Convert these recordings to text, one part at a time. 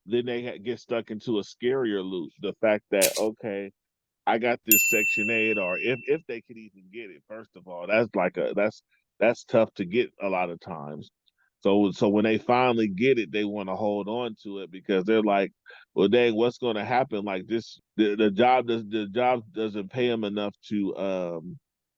then they get stuck into a scarier loop. The fact that, okay, I got this Section 8, or if they could even get it. First of all, that's tough to get a lot of times. So when they finally get it, they want to hold on to it because they're like, well, dang, what's going to happen? Like this, the job doesn't pay them enough to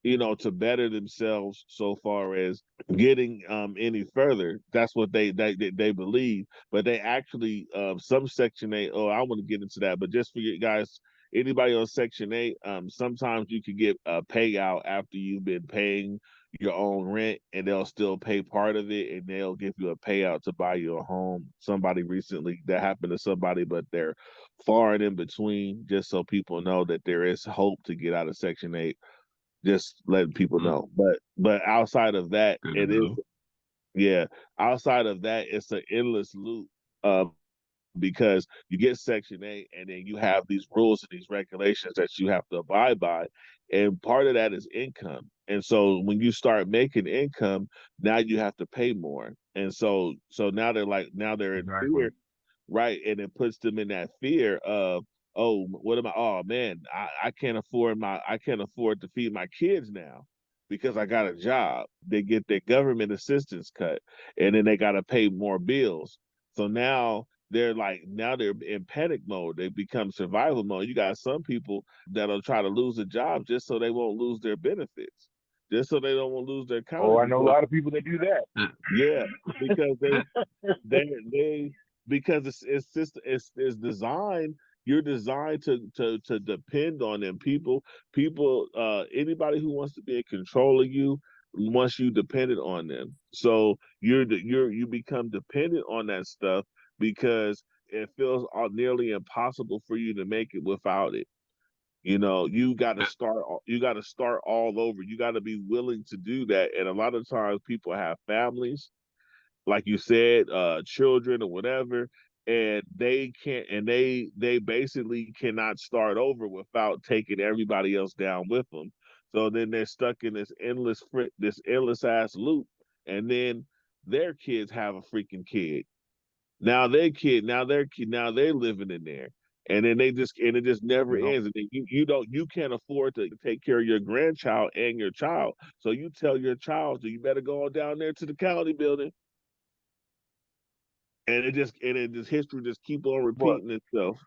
to better themselves so far as getting any further. That's what they believe, but they actually some Section 8. Oh, I want to get into that, but just for you guys, anybody on Section 8, sometimes you can get a payout after you've been paying your own rent, and they'll still pay part of it, and they'll give you a payout to buy you a home. Somebody recently, that happened to somebody, but they're far and in between, just so people know that there is hope to get out of Section 8. Just letting people know. But outside of that, Good to it is, know. yeah. Outside of that, it's an endless loop. Because you get Section 8, and then you have these rules and these regulations that you have to abide by. And part of that is income. And so when you start making income, now you have to pay more. And so now they're in Exactly. fear, right? And it puts them in that fear of, oh, what am I? Oh man, I can't afford to feed my kids now because I got a job. They get their government assistance cut, and then they got to pay more bills. So now they're in panic mode. They become survival mode. You got some people that'll try to lose a job just so they won't lose their benefits, just so they don't want to lose their county Oh, I know a because, lot of people that do that. yeah, because they because it's designed. You're designed to depend on them. Anybody who wants to be in control of you wants you dependent on them. So you become dependent on that stuff because it feels nearly impossible for you to make it without it. You got to start all over. You got to be willing to do that. And a lot of times people have families, like you said, children or whatever, and they can't, and they basically cannot start over without taking everybody else down with them. So then they're stuck in this endless ass loop, and then their kids have a freaking kid. Now they're living in there. And then it just never You know, ends. And then you can't afford to take care of your grandchild and your child. So you tell your child, so you better go on down there to the county building, and it just history just keep on but repeating itself.